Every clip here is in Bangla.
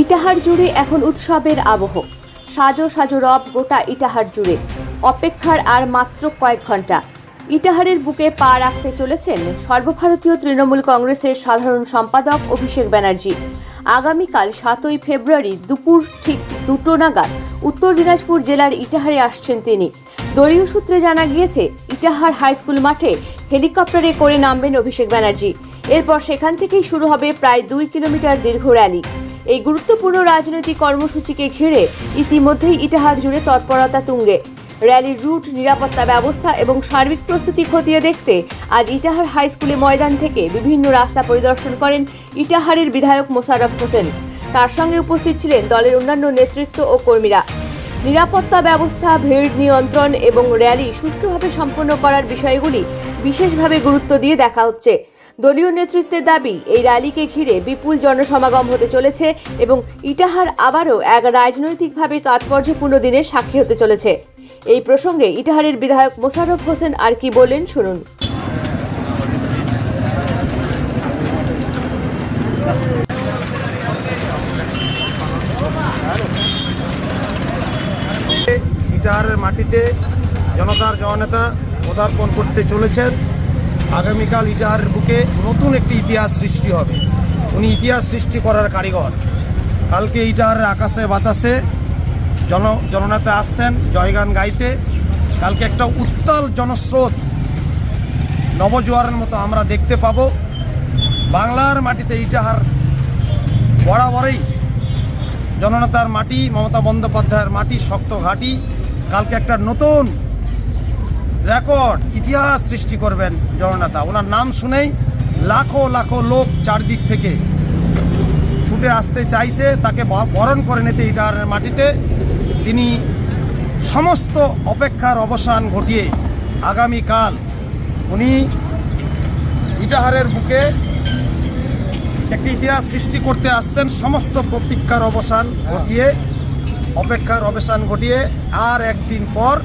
ইটাহার জুড়ে এখন উৎসবের আবহ। সাজো সাজো রব গোটা ইটাহার জুড়ে। অপেক্ষার আর মাত্র কয়েক ঘন্টা। ইটাহারের বুকে পা রাখতে চলেছেন সর্বভারতীয় তৃণমূল কংগ্রেসের সাধারণ সম্পাদক অভিষেক ব্যানার্জি। আগামীকাল 7ই ফেব্রুয়ারি দুপুর ঠিক 2টো নাগাদ উত্তর দিনাজপুর জেলার ইটাহারে আসছেন তিনি। দলীয় সূত্রে জানা গিয়েছে, ইটাহার হাই স্কুল মাঠে হেলিকপ্টারে করে নামবেন অভিষেক ব্যানার্জি। এরপর সেখান থেকেই শুরু হবে প্রায় 2 কিলোমিটার দীর্ঘ র্যালি। এই গুরুত্বপূর্ণ রাজনৈতিক কর্মসূচিকে ঘিরে ইতিমধ্যেই ইটাহার জুড়ে তৎপরতা তুঙ্গে। র্যালির রুট, নিরাপত্তা ব্যবস্থা এবং সার্বিক প্রস্তুতি খতিয়ে দেখতে আজ ইটাহার হাই স্কুলে ময়দান থেকে বিভিন্ন রাস্তা পরিদর্শন করেন ইটাহারের বিধায়ক মোশাররফ হোসেন। তার সঙ্গে উপস্থিত ছিলেন দলের অন্যান্য নেতৃত্ব ও কর্মীরা। নিরাপত্তা ব্যবস্থা, ভিড় নিয়ন্ত্রণ এবং র্যালি সুষ্ঠুভাবে সম্পন্ন করার বিষয়গুলি বিশেষভাবে গুরুত্ব দিয়ে দেখা হচ্ছে। দলীয় নেতৃত্বের দাবি, এই র্যালিকে ঘিরে বিপুল জনসমাগম হতে চলেছে এবং ইটাহার আবারও এক রাজনৈতিকভাবে তাৎপর্যপূর্ণ দিনের সাক্ষী হতে চলেছে। এই প্রসঙ্গে ইটাহারের বিধায়ক মোশাররফ হোসেন আর কি বলেন শুনুন। ইটাহারের মাটিতে জনতার জননেতা পদার্পণ করতে চলেছেন। আগামীকাল ইটাহারের বুকে নতুন একটি ইতিহাস সৃষ্টি হবে। উনি ইতিহাস সৃষ্টি করার কারিগর। কালকে ইটাহারের আকাশে বাতাসে জননেতা আসছেন জয়গান গাইতে। কালকে একটা উত্তাল জনস্রোত নবজোয়ারের মতো আমরা দেখতে পাবো। বাংলার মাটিতে ইটাহার বরাবরই জননেতার মাটি, মমতা বন্দ্যোপাধ্যায়ের মাটি, শক্ত ঘাঁটি। কালকে একটা নতুন রেকর্ড, ইতিহাস সৃষ্টি করবেন জননেতা। ওনার নাম শুনেই লাখো লাখো লোক চারদিক থেকে ছুটে আসতে চাইছে তাকে বরণ করে নিতে ইটাহারের মাটিতে। তিনি সমস্ত অপেক্ষার অবসান ঘটিয়ে আগামীকাল উনি ইটাহারের বুকে একটি ইতিহাস সৃষ্টি করতে আসছেন। সমস্ত প্রতীক্ষার অবসান ঘটিয়ে, অপেক্ষার অবসান ঘটিয়ে আর একদিন পর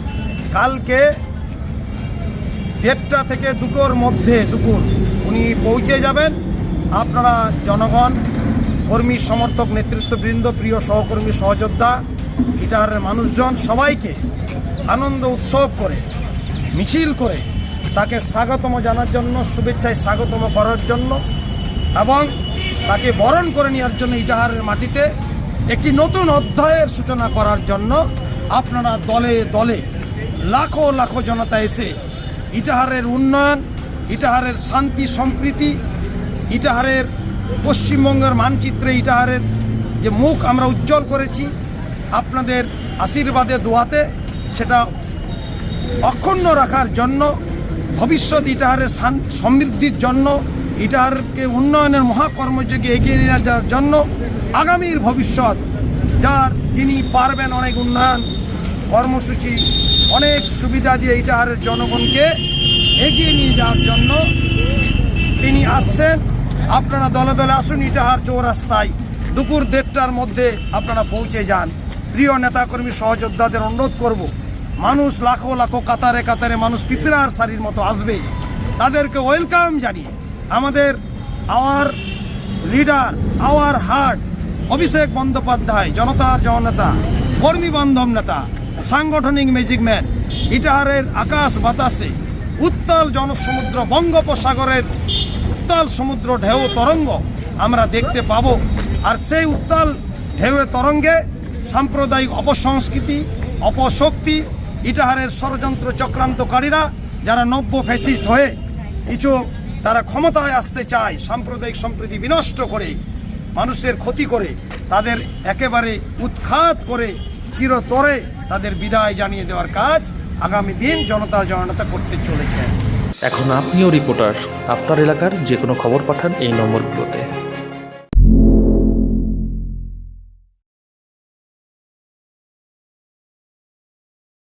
কালকে 1:30 থেকে 2টোর মধ্যে দুপুর উনি পৌঁছে যাবেন। আপনারা জনগণ, কর্মী সমর্থক, নেতৃত্ববৃন্দ, প্রিয় সহকর্মী, সহযোদ্ধা, ইটাহারের মানুষজন সবাইকে আনন্দ উৎসব করে, মিছিল করে তাকে স্বাগতম জানার জন্য, শুভেচ্ছায় স্বাগতম করার জন্য এবং তাকে বরণ করে নেওয়ার জন্য ইটাহারের মাটিতে একটি নতুন অধ্যায়ের সূচনা করার জন্য আপনারা দলে দলে লাখো লাখো জনতা এসে ইটাহারের উন্নয়ন, ইটাহারের শান্তি সম্প্রীতি, ইটাহারের পশ্চিমবঙ্গের মানচিত্রে ইটাহারের যে মুখ আমরা উজ্জ্বল করেছি আপনাদের আশীর্বাদে, দোয়াতে, সেটা অক্ষুণ্ণ রাখার জন্য, ভবিষ্যৎ ইটাহারের সমৃদ্ধির জন্য, ইটাহারকে উন্নয়নের মহাকর্মযোগে এগিয়ে নিয়ে যাওয়ার জন্য, আগামীর ভবিষ্যৎ যিনি পারবেন অনেক উন্নয়ন কর্মসূচি, অনেক সুবিধা দিয়ে ইটাহারের জনগণকে এগিয়ে নিয়ে যাওয়ার জন্য তিনি আসছেন। আপনারা দলে দলে আসুন ইটাহার চৌরাস্তায়। দুপুর 1:30টার মধ্যে আপনারা পৌঁছে যান। প্রিয় নেতাকর্মী সহযোদ্ধাদের অনুরোধ করব, মানুষ লাখো লাখো কাতারে কাতারে মানুষ পিঁপড়ার সারির মতো আসবে। তাদেরকে ওয়েলকাম জানিয়ে আমাদের hour leader, hour heart Abhishek Bandyopadhyay, জনতার জননেতা, কর্মী বান্ধব নেতা, সাংগঠনিক ম্যাজিক ম্যান, ইটাহারের আকাশ বাতাসে উত্তাল জনসমুদ্র, বঙ্গোপসাগরের উত্তাল সমুদ্র ঢেউ তরঙ্গ আমরা দেখতে পাব। আর সেই উত্তাল ঢেউয়ে তরঙ্গে সাম্প্রদায়িক অপসংস্কৃতি, অপশক্তি, ইটাহারের ষড়যন্ত্র চক্রান্তকারীরা যারা নব্য ফ্যাসিস্ট হয়ে তারা ক্ষমতায় আসতে চায়, সাম্প্রদায়িক সম্প্রীতি বিনষ্ট করে, মানুষের ক্ষতি করে, তাদের একেবারে উৎখাত করে চিরতরে তাদের বিদায় জানিয়ে দেওয়ার কাজ আগামী দিন জনতার জননেতা করতে চলেছে। এখন আপনিও রিপোর্টার, আপনার এলাকার যে কোনো খবর পাঠান এই নম্বরগুলোতে।